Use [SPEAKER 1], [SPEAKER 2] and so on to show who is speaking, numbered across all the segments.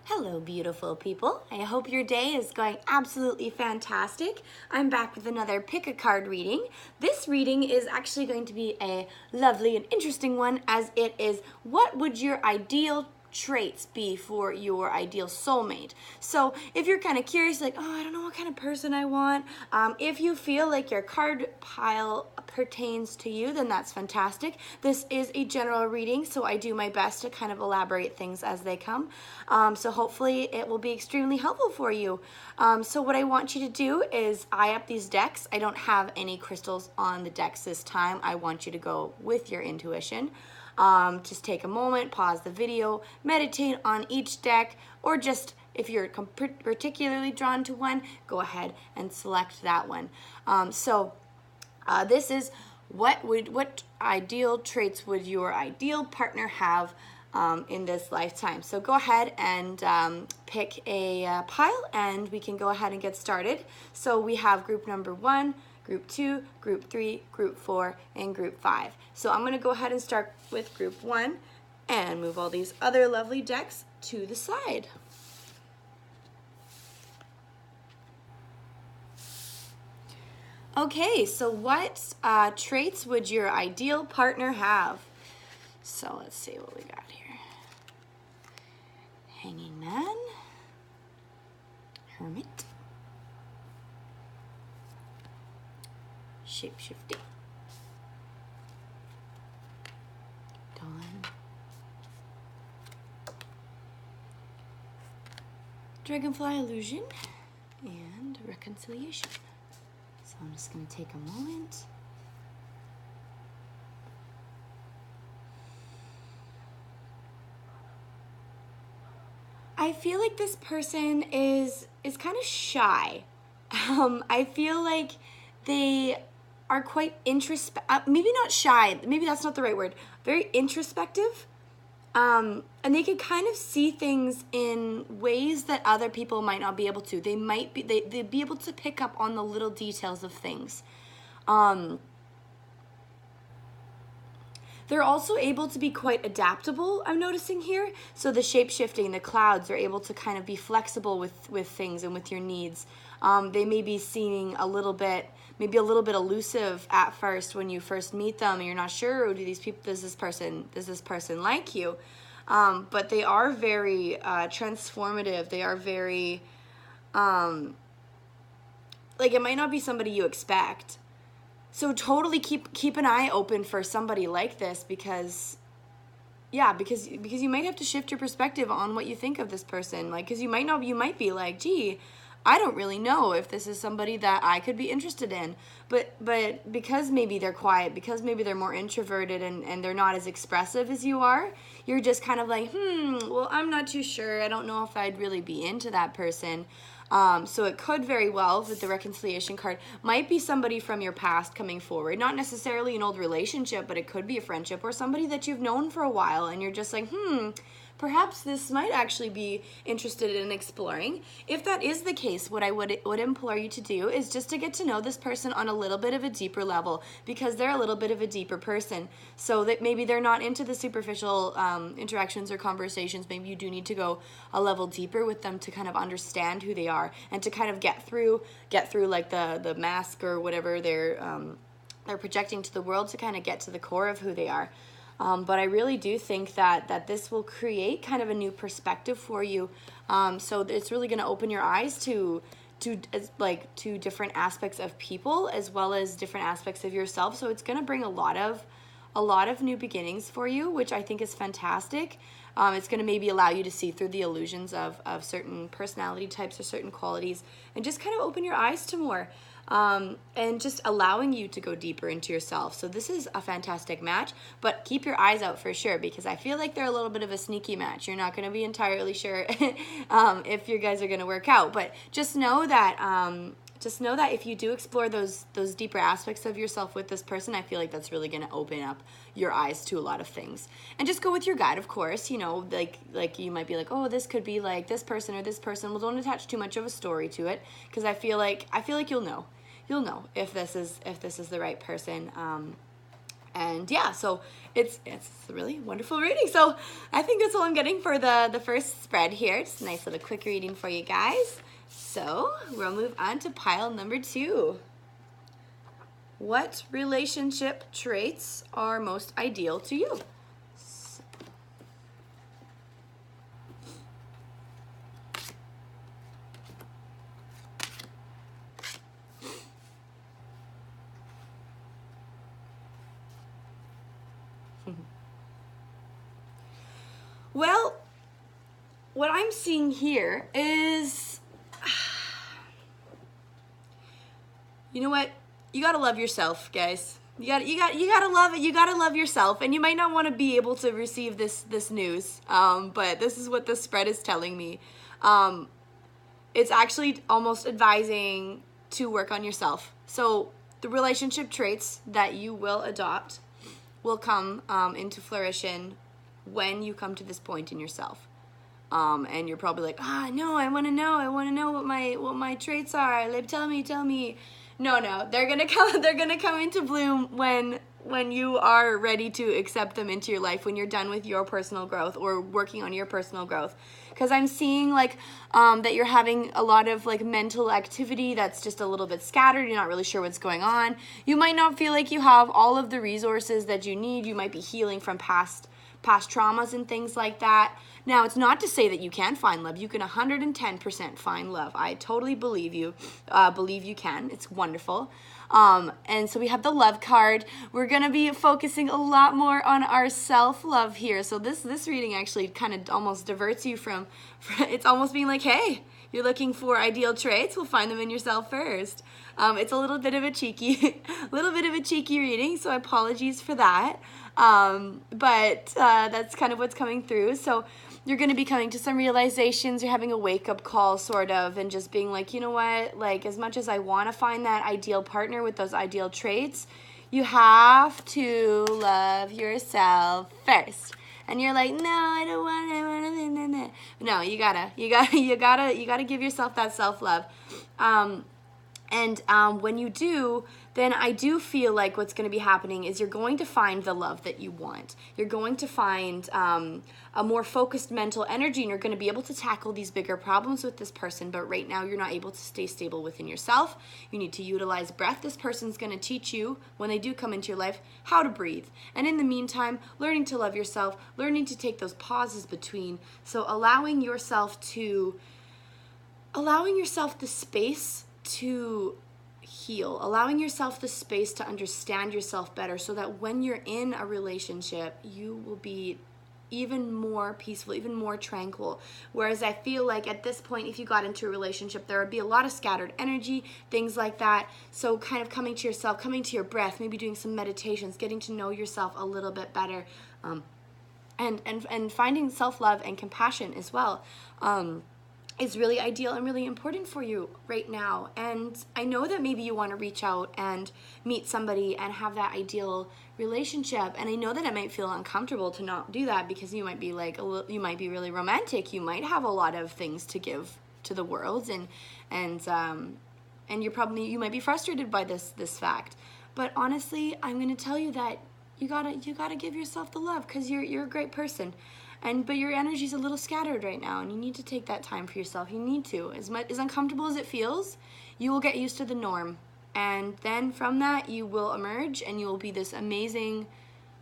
[SPEAKER 1] Hello, beautiful people. I hope your day is going absolutely fantastic. I'm back with another pick a card reading. This reading is actually going to be a lovely and interesting one, as it is what would your ideal traits be for your ideal soulmate. So if you're kind of curious, like, oh, I don't know what kind of person I want, if you feel like your card pile pertains to you, then that's fantastic. This is a general reading, so I do my best to kind of elaborate things as they come. So hopefully it will be extremely helpful for you. So what I want you to do is eye up these decks. I don't have any crystals on the decks this time. I want you to go with your intuition. Just take a moment, pause the video, meditate on each deck, or just if you're particularly drawn to one, go ahead and select that one. This is what ideal traits would your ideal partner have in this lifetime. So go ahead and pick a pile, and we can go ahead and get started. So we have group number 1, group 2, group 3, group 4, and group 5. So I'm going to go ahead and start with group 1 and move all these other lovely decks to the side. Okay, so what traits would your ideal partner have? So let's see what we got here. Hanging Man, Hermit, Shapeshifting, Dawn, Dragonfly Illusion, and Reconciliation. So I'm just going to take a moment. I feel like this person is kind of shy. I feel like they are quite maybe not shy, maybe that's not the right word, very introspective. And they can kind of see things in ways that other people might not be able to. They'd be able to pick up on the little details of things. They're also able to be quite adaptable, I'm noticing here. So the shape-shifting, the clouds are able to kind of be flexible with things and with your needs. They may be seeming maybe a little bit elusive at first when you first meet them, and you're not sure, does this person like you? But they are very transformative. They are very, like, it might not be somebody you expect. So totally keep an eye open for somebody like this, because you might have to shift your perspective on what you think of this person. Like, because you might be like, gee, I don't really know if this is somebody that I could be interested in. But because maybe they're quiet, because maybe they're more introverted and they're not as expressive as you are, you're just kind of like, well, I'm not too sure. I don't know if I'd really be into that person. So it could very well, with the reconciliation card, might be somebody from your past coming forward. Not necessarily an old relationship, but it could be a friendship or somebody that you've known for a while, and you're just like, perhaps this might actually be interested in exploring. If that is the case, what I would implore you to do is just to get to know this person on a little bit of a deeper level, because they're a little bit of a deeper person. So that maybe they're not into the superficial interactions or conversations. Maybe you do need to go a level deeper with them to kind of understand who they are, and to kind of get through like the mask or whatever they're projecting to the world, to kind of get to the core of who they are. But I really do think that this will create kind of a new perspective for you. So it's really going to open your eyes to different aspects of people, as well as different aspects of yourself. So it's going to bring a lot of new beginnings for you, which I think is fantastic. It's going to maybe allow you to see through the illusions of certain personality types or certain qualities, and just kind of open your eyes to more. And just allowing you to go deeper into yourself. So this is a fantastic match, but keep your eyes out for sure, because I feel like they're a little bit of a sneaky match. You're not going to be entirely sure if you guys are going to work out, but just know that if you do explore those deeper aspects of yourself with this person, I feel like that's really going to open up your eyes to a lot of things. And just go with your gut, of course. You know, like you might be like, oh, this could be like this person or this person. Well, don't attach too much of a story to it, because I feel like you'll know if this is the right person. And yeah, so it's a really wonderful reading. So I think that's all I'm getting for the first spread here. Just a nice little quick reading for you guys. So we'll move on to pile number 2. What relationship traits are most ideal to you? Well, what I'm seeing here is, you know what? You gotta love yourself, guys. You gotta love it. You gotta love yourself, and you might not want to be able to receive this news, but this is what the spread is telling me. It's actually almost advising to work on yourself. So the relationship traits that you will adopt will come into fruition when you come to this point in yourself. And you're probably like, no, I want to know what my traits are. Like, tell me. No, they're gonna come into bloom when you are ready to accept them into your life, when you're done with your personal growth or working on your personal growth. Because I'm seeing like that you're having a lot of like mental activity that's just a little bit scattered. You're not really sure what's going on. You might not feel like you have all of the resources that you need. You might be healing from past traumas and things like that. Now, it's not to say that you can't find love. You can 110% find love. I totally believe you. Believe you can. It's wonderful. And so we have the love card. We're going to be focusing a lot more on our self-love here. So this reading actually kind of almost diverts you from it's almost being like, hey, you're looking for ideal traits. We'll find them in yourself first. It's a little bit of a cheeky reading, so apologies for that. But that's kind of what's coming through. So you're going to be coming to some realizations. You're having a wake-up call, sort of, and just being like, you know what? Like, as much as I want to find that ideal partner with those ideal traits, you have to love yourself first. And you're like, no, I don't want to. No, you gotta give yourself that self-love. And when you do, then I do feel like what's going to be happening is you're going to find the love that you want. You're going to find a more focused mental energy, and you're going to be able to tackle these bigger problems with this person. But right now, you're not able to stay stable within yourself. You need to utilize breath. This person's going to teach you, when they do come into your life, how to breathe. And in the meantime, learning to love yourself, learning to take those pauses between. So allowing yourself the space to heal, allowing yourself the space to understand yourself better, so that when you're in a relationship, you will be even more peaceful, even more tranquil. Whereas I feel like at this point, if you got into a relationship, there would be a lot of scattered energy, things like that. So kind of coming to yourself, coming to your breath, maybe doing some meditations, getting to know yourself a little bit better, and finding self-love and compassion as well. Is really ideal and really important for you right now. And I know that maybe you want to reach out and meet somebody and have that ideal relationship. And I know that it might feel uncomfortable to not do that, because you might be like, you might be really romantic. You might have a lot of things to give to the world, and you might be frustrated by this fact. But honestly, I'm going to tell you that you gotta give yourself the love, because you're a great person. But your energy's a little scattered right now, and you need to take that time for yourself. You need to. As uncomfortable as it feels, you will get used to the norm. And then from that, you will emerge, and you will be this amazing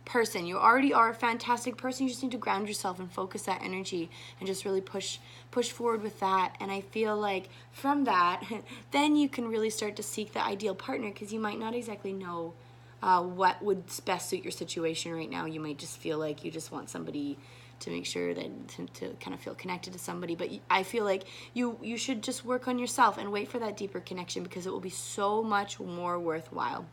[SPEAKER 1] person. You already are a fantastic person. You just need to ground yourself and focus that energy and just really push forward with that. And I feel like from that, then you can really start to seek the ideal partner, because you might not exactly know what would best suit your situation right now. You might just feel like you just want somebody to make sure that to kind of feel connected to somebody. But I feel like you should just work on yourself and wait for that deeper connection, because it will be so much more worthwhile.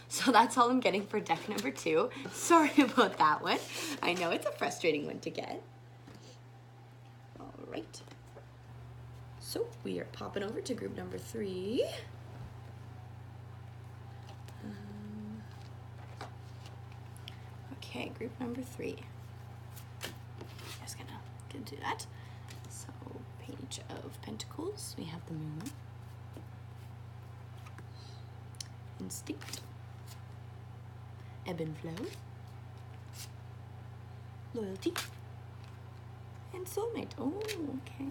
[SPEAKER 1] So that's all I'm getting for deck number 2. Sorry about that one. I know it's a frustrating one to get. All right. So we are popping over to group number 3. Okay, group number 3. Just gonna do that. So, Page of Pentacles, we have the Moon, Instinct, ebb and flow, loyalty, and soulmate. Oh, okay.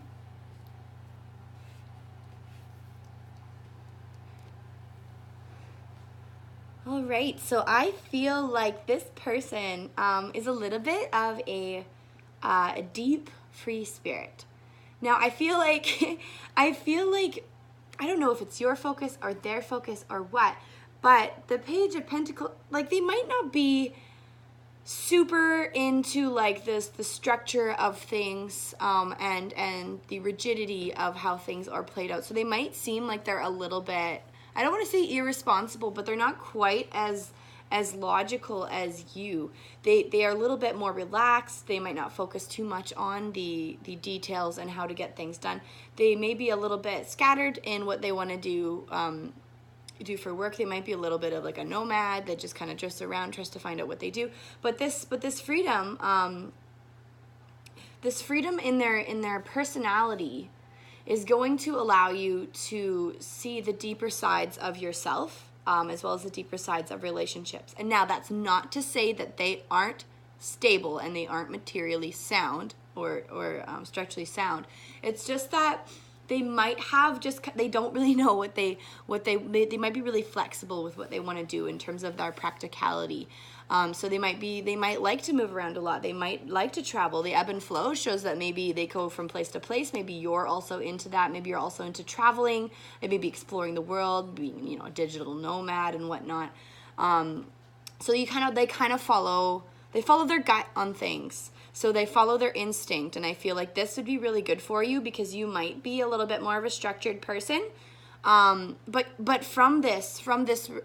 [SPEAKER 1] All right, so I feel like this person is a little bit of a deep free spirit. Now I feel like I don't know if it's your focus or their focus or what, but the Page of Pentacles, like, they might not be super into like the structure of things and the rigidity of how things are played out. So they might seem like they're a little bit, I don't want to say irresponsible, but they're not quite as logical as you. They are a little bit more relaxed. They might not focus too much on the details and how to get things done. They may be a little bit scattered in what they want to do for work. They might be a little bit of like a nomad that just kind of drifts around, tries to find out what they do. But this freedom, in their personality is going to allow you to see the deeper sides of yourself, as well as the deeper sides of relationships. And now that's not to say that they aren't stable and they aren't materially sound or structurally sound. It's just that they might have they don't really know they might be really flexible with what they want to do in terms of their practicality. So they might like to move around a lot. They might like to travel. The ebb and flow shows that maybe they go from place to place. Maybe you're also into that. Maybe you're also into traveling and maybe exploring the world, being, a digital nomad and whatnot. So they kind of follow their gut on things. So they follow their instinct, and I feel like this would be really good for you because you might be a little bit more of a structured person. But from this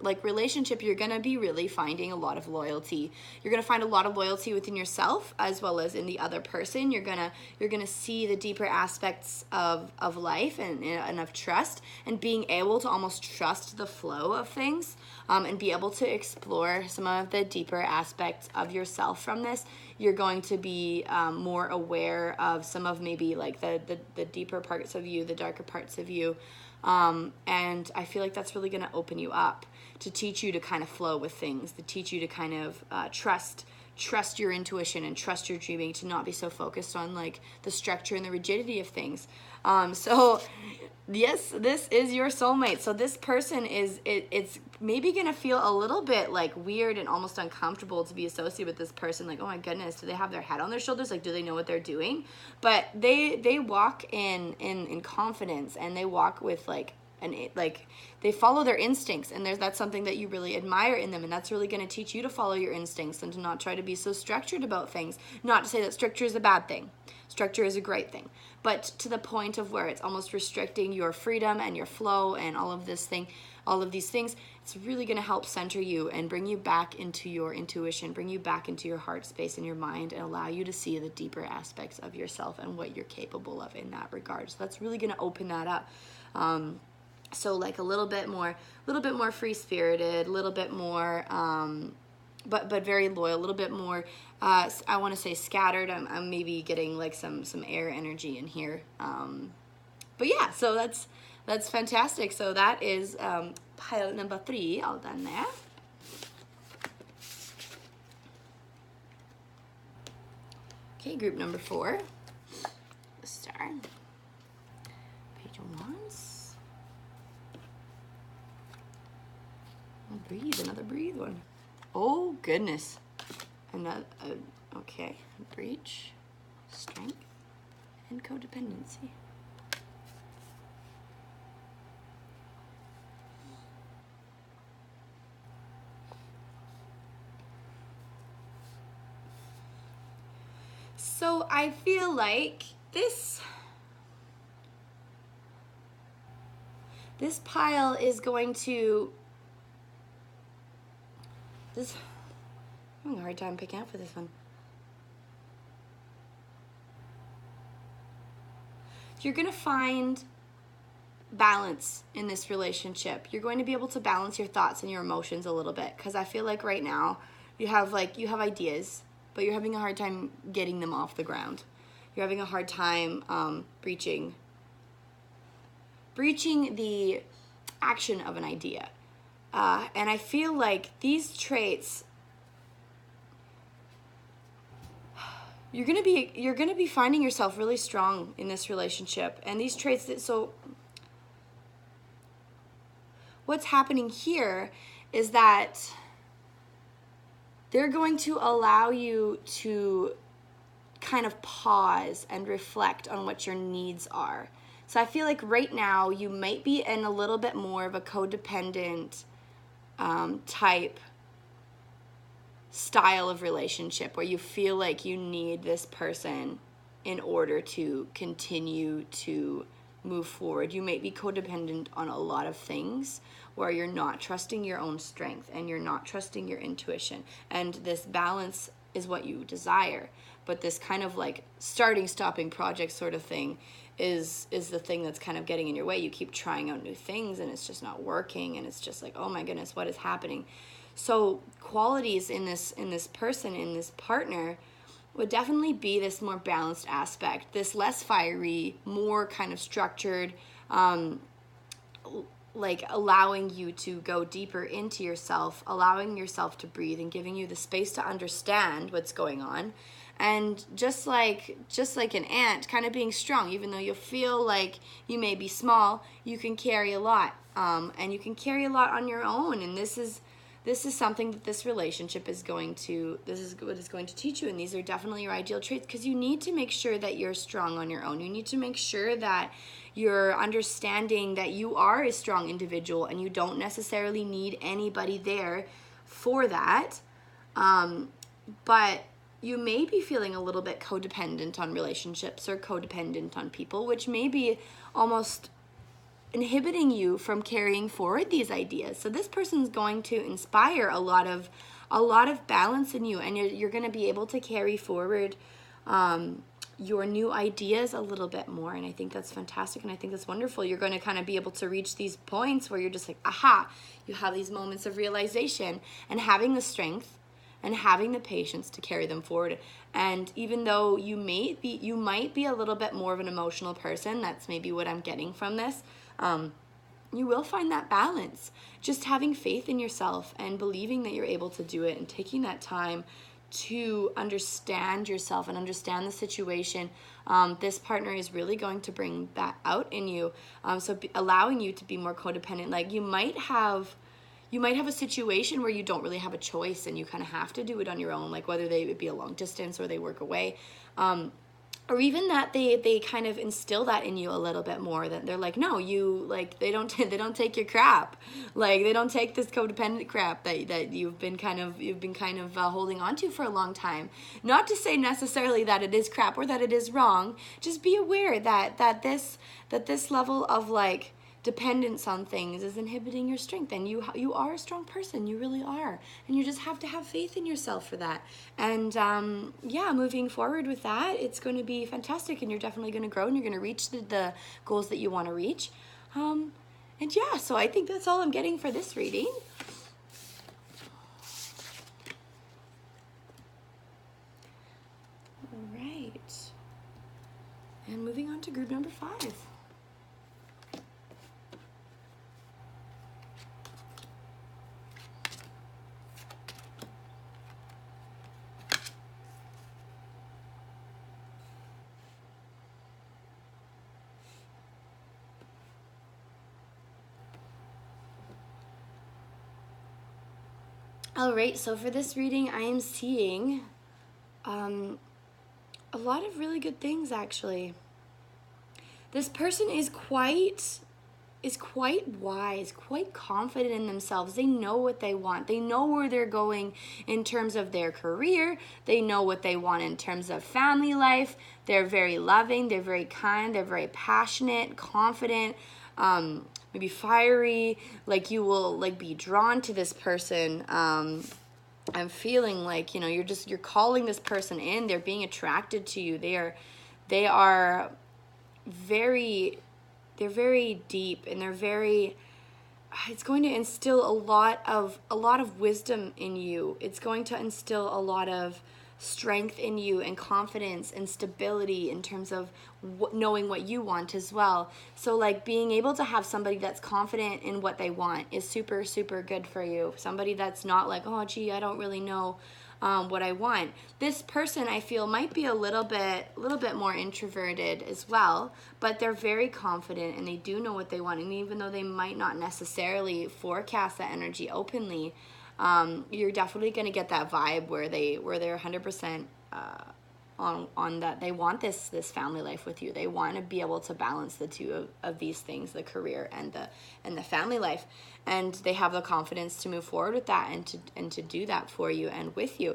[SPEAKER 1] like relationship, you're gonna be really finding a lot of loyalty. You're gonna find a lot of loyalty within yourself as well as in the other person. You're gonna see the deeper aspects of life and of trust, and being able to almost trust the flow of things, and be able to explore some of the deeper aspects of yourself from this. You're going to be more aware of some of maybe like the deeper parts of you, the darker parts of you. And I feel like that's really going to open you up to teach you to kind of flow with things, to teach you to kind of trust your intuition and trust your dreaming, to not be so focused on like the structure and the rigidity of things. So yes, this is your soulmate. So this person it's maybe going to feel a little bit like weird and almost uncomfortable to be associated with this person. Like, oh my goodness, do they have their head on their shoulders? Like, do they know what they're doing? But they walk in confidence, and they walk with they follow their instincts, and that's something that you really admire in them, and that's really going to teach you to follow your instincts and to not try to be so structured about things. Not to say that structure is a bad thing. Structure is a great thing, but to the point of where it's almost restricting your freedom and your flow and all of these things, it's really going to help center you and bring you back into your intuition, bring you back into your heart space and your mind, and allow you to see the deeper aspects of yourself and what you're capable of in that regard. So that's really going to open that up. So like a little bit more free-spirited, a little bit more, but very loyal, a little bit more, I want to say scattered. I'm maybe getting like some air energy in here. But yeah, so that's fantastic. So that is pile number 3 all done there. Okay, group number 4, the star, Page of Wands. Another breathe one. Oh goodness. Another, okay, breach, strength, and codependency. So I feel like this pile is going to I'm having a hard time picking up for this one. You're going to find balance in this relationship. You're going to be able to balance your thoughts and your emotions a little bit, because I feel like right now you have ideas, but you're having a hard time getting them off the ground. You're having a hard time breaching the action of an idea. And I feel like these traits you're gonna be finding yourself really strong in this relationship, and these traits so what's happening here is that they're going to allow you to kind of pause and reflect on what your needs are. So I feel like right now you might be in a little bit more of a codependent type style of relationship where you feel like you need this person in order to continue to move forward. You might be codependent on a lot of things where you're not trusting your own strength and you're not trusting your intuition. And this balance is what you desire. But this kind of like starting, stopping project sort of thing is the thing that's kind of getting in your way. You keep trying out new things and it's just not working, and it's just like, oh my goodness, what is happening? So qualities in this person, in this partner, would definitely be this more balanced aspect, this less fiery, more kind of structured, like allowing you to go deeper into yourself, allowing yourself to breathe and giving you the space to understand what's going on. And just like an ant, kind of being strong, even though you feel like you may be small, you can carry a lot, and you can carry a lot on your own. And this is something that this relationship is going to, this is what it's going to teach you. And these are definitely your ideal traits, because you need to make sure that you're strong on your own. You need to make sure that you're understanding that you are a strong individual and you don't necessarily need anybody there for that. But you may be feeling a little bit codependent on relationships or codependent on people, which may be almost inhibiting you from carrying forward these ideas. So this person's going to inspire a lot of balance in you, and you're going to be able to carry forward your new ideas a little bit more. And I think that's fantastic, and I think that's wonderful. You're going to kind of be able to reach these points where you're just like, aha, you have these moments of realization, and having the strength and having the patience to carry them forward. And even though you might be a little bit more of an emotional person, that's maybe what I'm getting from this, you will find that balance. Just having faith in yourself and believing that you're able to do it, and taking that time to understand yourself and understand the situation. This partner is really going to bring that out in you. Allowing you to be more codependent. Like you might have a situation where you don't really have a choice and you kind of have to do it on your own, like whether they would be a long distance or they work away, or even that they kind of instill that in you a little bit more, that they're like, no, you, like, they don't take your crap, like they don't take this codependent crap that you've been kind of holding on to for a long time. Not to say necessarily that it is crap or that it is wrong. Just be aware that this level of like dependence on things is inhibiting your strength, and you are a strong person. You really are, and you just have to have faith in yourself for that. And moving forward with that, it's going to be fantastic, and you're definitely going to grow, and you're going to reach the goals that you want to reach. So I think that's all I'm getting for this reading. All right, and moving on to group number 5. All right, so for this reading, I am seeing a lot of really good things, actually. This person is quite wise, quite confident in themselves. They know what they want. They know where they're going in terms of their career. They know what they want in terms of family life. They're very loving. They're very kind. They're very passionate, confident, maybe fiery. Like you will like be drawn to this person. I'm feeling like, you're calling this person in. They're being attracted to you. They are very deep, and it's going to instill a lot of wisdom in you. It's going to instill a lot of strength in you, and confidence and stability in terms of knowing what you want as well. So like being able to have somebody that's confident in what they want is super, super good for you. Somebody that's not like, oh gee, I don't really know what I want. This person, I feel, might be a little bit more introverted as well, but they're very confident and they do know what they want. And even though they might not necessarily forecast that energy openly, you're definitely going to get that vibe where they're 100% on that they want this family life with you. They want to be able to balance the two of these things, the career and the family life, and they have the confidence to move forward with that and to do that for you and with you.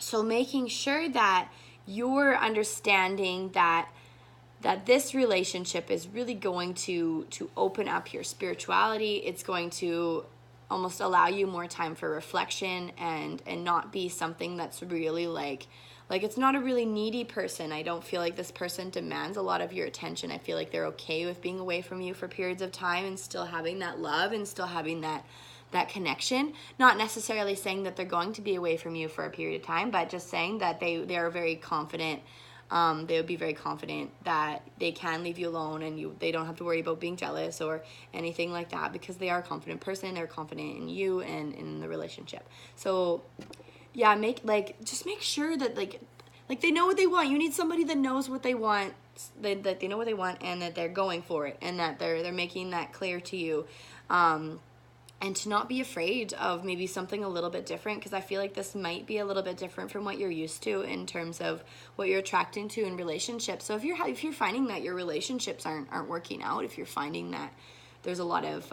[SPEAKER 1] So making sure that you're understanding that this relationship is really going to open up your spirituality. It's going to almost allow you more time for reflection and not be something that's really like it's not a really needy person. I don't feel like this person demands a lot of your attention. I feel like they're okay with being away from you for periods of time and still having that love and still having that connection. Not necessarily saying that they're going to be away from you for a period of time, but just saying that they are very confident. They would be very confident that they can leave you alone and they don't have to worry about being jealous or anything like that, because they are a confident person. They're confident in you and in the relationship. So yeah, just make sure that like they know what they want. You need somebody that knows what they want, that they know what they want and that they're going for it and that they're making that clear to you. And to not be afraid of maybe something a little bit different, because I feel like this might be a little bit different from what you're used to in terms of what you're attracting to in relationships. So if you're finding that your relationships aren't working out, if you're finding that there's a lot of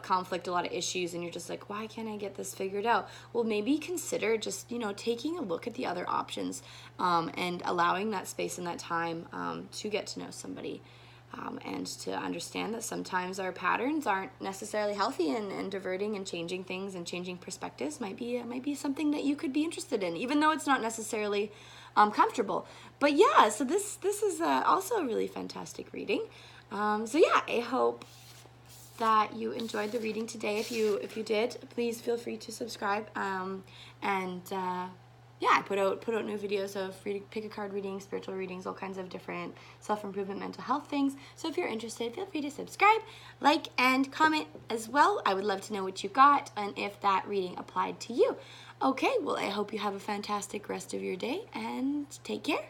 [SPEAKER 1] conflict, a lot of issues, and you're just like, why can't I get this figured out? Well, maybe consider just, taking a look at the other options, and allowing that space and that time to get to know somebody. And to understand that sometimes our patterns aren't necessarily healthy, and diverting and changing things and changing perspectives might be something that you could be interested in, even though it's not necessarily comfortable. But yeah, so this is also a really fantastic reading. So yeah, I hope that you enjoyed the reading today. If you did, please feel free to subscribe. Yeah, I put out new videos of pick a card readings, spiritual readings, all kinds of different self-improvement, mental health things. So if you're interested, feel free to subscribe, like, and comment as well. I would love to know what you got and if that reading applied to you. Okay, well, I hope you have a fantastic rest of your day and take care.